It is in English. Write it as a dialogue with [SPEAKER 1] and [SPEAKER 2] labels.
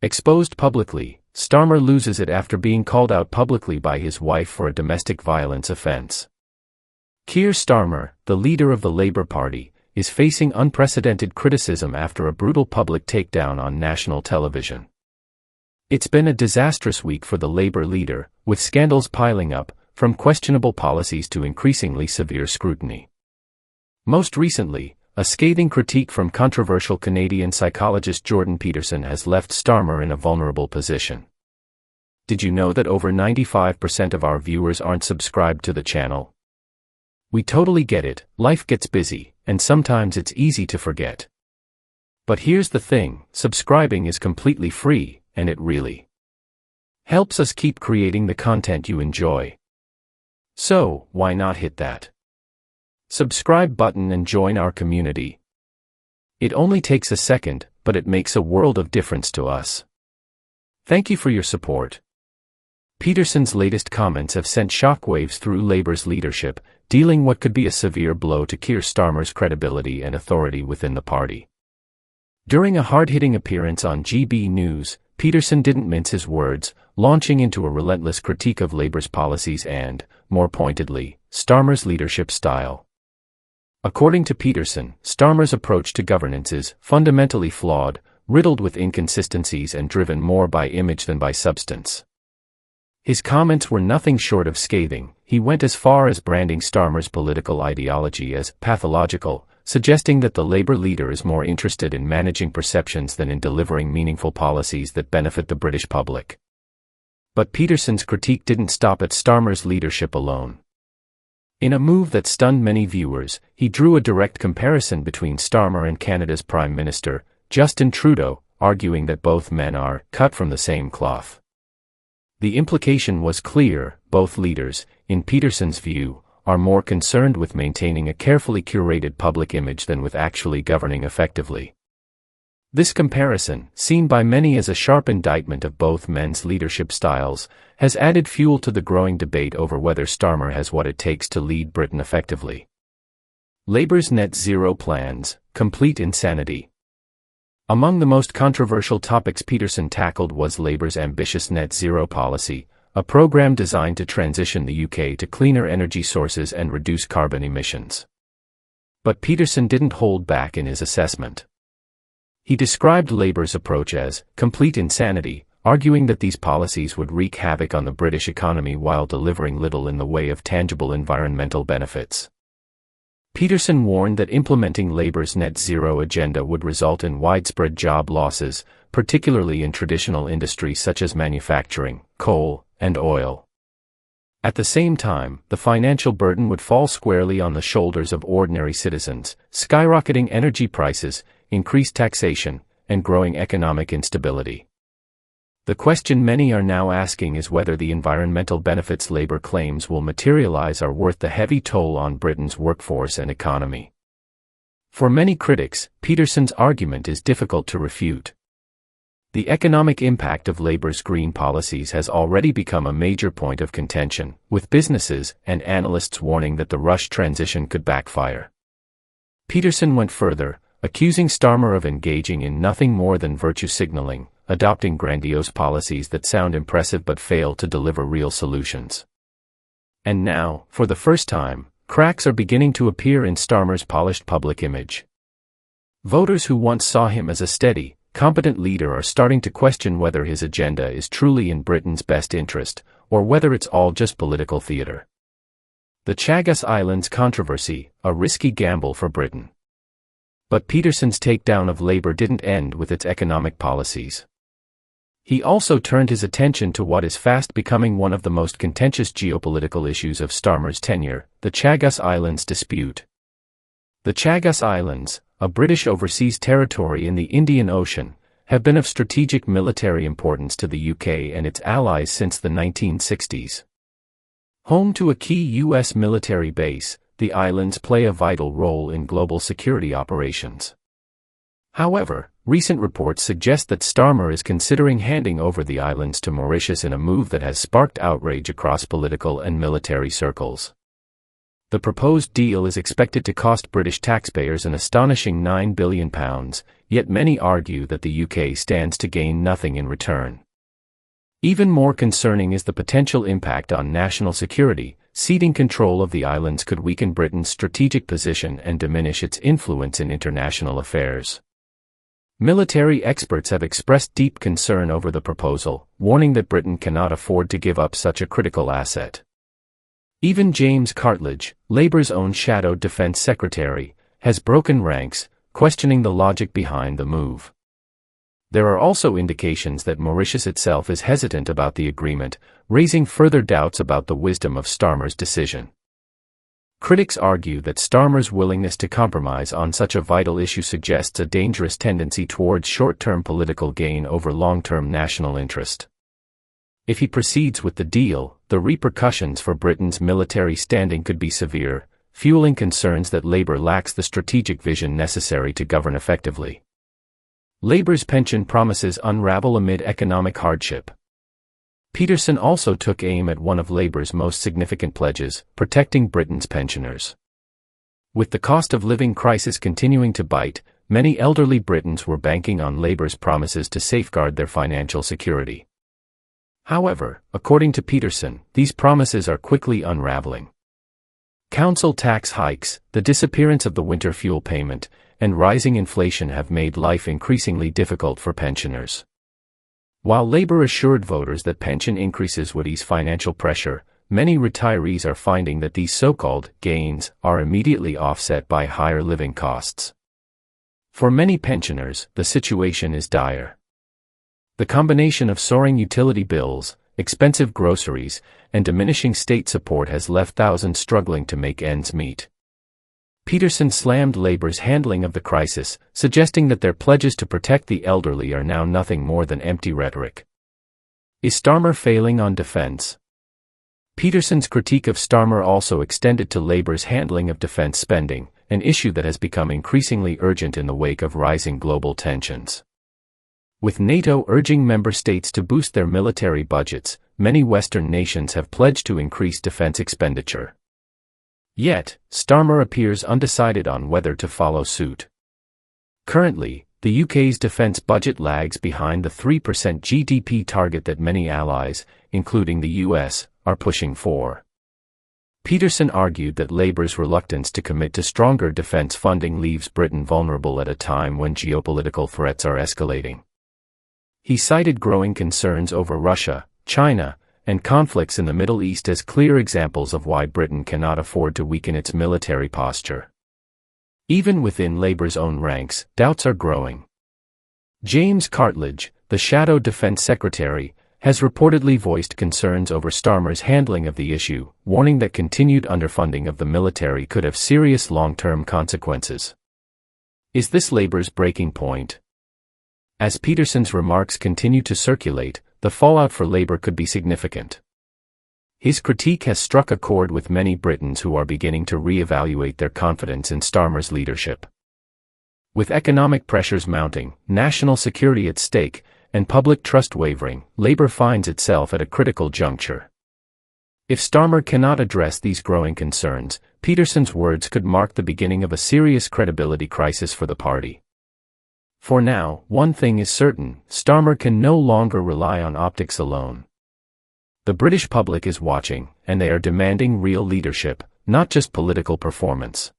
[SPEAKER 1] Exposed publicly, Starmer loses it after being called out publicly by his wife for a domestic violence offense. Keir Starmer, the leader of the Labour Party, is facing unprecedented criticism after a brutal public takedown on national television. It's been a disastrous week for the Labour leader, with scandals piling up, from questionable policies to increasingly severe scrutiny. Most recently, a scathing critique from controversial Canadian psychologist Jordan Peterson has left Starmer in a vulnerable position. Did you know that over 95% of our viewers aren't subscribed to the channel? We totally get it, life gets busy, and sometimes it's easy to forget. But here's the thing, subscribing is completely free, and it really helps us keep creating the content you enjoy. So, why not hit that subscribe button and join our community? It only takes a second, but it makes a world of difference to us. Thank you for your support. Peterson's latest comments have sent shockwaves through Labour's leadership, dealing what could be a severe blow to Keir Starmer's credibility and authority within the party. During a hard-hitting appearance on GB News, Peterson didn't mince his words, launching into a relentless critique of Labour's policies and, more pointedly, Starmer's leadership style. According to Peterson, Starmer's approach to governance is fundamentally flawed, riddled with inconsistencies and driven more by image than by substance. His comments were nothing short of scathing. He went as far as branding Starmer's political ideology as pathological, suggesting that the Labour leader is more interested in managing perceptions than in delivering meaningful policies that benefit the British public. But Peterson's critique didn't stop at Starmer's leadership alone. In a move that stunned many viewers, he drew a direct comparison between Starmer and Canada's Prime Minister, Justin Trudeau, arguing that both men are cut from the same cloth. The implication was clear: both leaders, in Peterson's view, are more concerned with maintaining a carefully curated public image than with actually governing effectively. This comparison, seen by many as a sharp indictment of both men's leadership styles, has added fuel to the growing debate over whether Starmer has what it takes to lead Britain effectively. Labour's net zero plans, complete insanity. Among the most controversial topics Peterson tackled was Labour's ambitious net zero policy, a program designed to transition the UK to cleaner energy sources and reduce carbon emissions. But Peterson didn't hold back in his assessment. He described Labour's approach as complete insanity, arguing that these policies would wreak havoc on the British economy while delivering little in the way of tangible environmental benefits. Peterson warned that implementing Labour's net zero agenda would result in widespread job losses, particularly in traditional industries such as manufacturing, coal, and oil. At the same time, the financial burden would fall squarely on the shoulders of ordinary citizens, skyrocketing energy prices, increased taxation, and growing economic instability. The question many are now asking is whether the environmental benefits Labour claims will materialise are worth the heavy toll on Britain's workforce and economy. For many critics, Peterson's argument is difficult to refute. The economic impact of Labour's green policies has already become a major point of contention, with businesses and analysts warning that the rushed transition could backfire. Peterson went further, accusing Starmer of engaging in nothing more than virtue signalling, adopting grandiose policies that sound impressive but fail to deliver real solutions. And now, for the first time, cracks are beginning to appear in Starmer's polished public image. Voters who once saw him as a steady, competent leader are starting to question whether his agenda is truly in Britain's best interest, or whether it's all just political theatre. The Chagos Islands controversy, a risky gamble for Britain. But Peterson's takedown of Labour didn't end with its economic policies. He also turned his attention to what is fast becoming one of the most contentious geopolitical issues of Starmer's tenure, the Chagos Islands dispute. The Chagos Islands, a British overseas territory in the Indian Ocean, have been of strategic military importance to the UK and its allies since the 1960s. Home to a key US military base, the islands play a vital role in global security operations. However, recent reports suggest that Starmer is considering handing over the islands to Mauritius in a move that has sparked outrage across political and military circles. The proposed deal is expected to cost British taxpayers an astonishing £9 billion, yet many argue that the UK stands to gain nothing in return. Even more concerning is the potential impact on national security. Ceding control of the islands could weaken Britain's strategic position and diminish its influence in international affairs. Military experts have expressed deep concern over the proposal, warning that Britain cannot afford to give up such a critical asset. Even James Cartledge, Labour's own shadow defence secretary, has broken ranks, questioning the logic behind the move. There are also indications that Mauritius itself is hesitant about the agreement, raising further doubts about the wisdom of Starmer's decision. Critics argue that Starmer's willingness to compromise on such a vital issue suggests a dangerous tendency towards short-term political gain over long-term national interest. If he proceeds with the deal, the repercussions for Britain's military standing could be severe, fueling concerns that Labour lacks the strategic vision necessary to govern effectively. Labour's pension promises unravel amid economic hardship. Peterson also took aim at one of Labour's most significant pledges, protecting Britain's pensioners. With the cost of living crisis continuing to bite, many elderly Britons were banking on Labour's promises to safeguard their financial security. However, according to Peterson, these promises are quickly unraveling. Council tax hikes, the disappearance of the winter fuel payment, and rising inflation have made life increasingly difficult for pensioners. While Labour assured voters that pension increases would ease financial pressure, many retirees are finding that these so-called gains are immediately offset by higher living costs. For many pensioners, the situation is dire. The combination of soaring utility bills, expensive groceries, and diminishing state support has left thousands struggling to make ends meet. Peterson slammed Labour's handling of the crisis, suggesting that their pledges to protect the elderly are now nothing more than empty rhetoric. Is Starmer failing on defence? Peterson's critique of Starmer also extended to Labour's handling of defence spending, an issue that has become increasingly urgent in the wake of rising global tensions. With NATO urging member states to boost their military budgets, many Western nations have pledged to increase defense expenditure. Yet, Starmer appears undecided on whether to follow suit. Currently, the UK's defense budget lags behind the 3% GDP target that many allies, including the US, are pushing for. Peterson argued that Labour's reluctance to commit to stronger defense funding leaves Britain vulnerable at a time when geopolitical threats are escalating. He cited growing concerns over Russia, China, and conflicts in the Middle East as clear examples of why Britain cannot afford to weaken its military posture. Even within Labour's own ranks, doubts are growing. James Cartledge, the shadow defence secretary, has reportedly voiced concerns over Starmer's handling of the issue, warning that continued underfunding of the military could have serious long-term consequences. Is this Labour's breaking point? As Peterson's remarks continue to circulate, the fallout for Labour could be significant. His critique has struck a chord with many Britons who are beginning to re-evaluate their confidence in Starmer's leadership. With economic pressures mounting, national security at stake, and public trust wavering, Labour finds itself at a critical juncture. If Starmer cannot address these growing concerns, Peterson's words could mark the beginning of a serious credibility crisis for the party. For now, one thing is certain: Starmer can no longer rely on optics alone. The British public is watching, and they are demanding real leadership, not just political performance.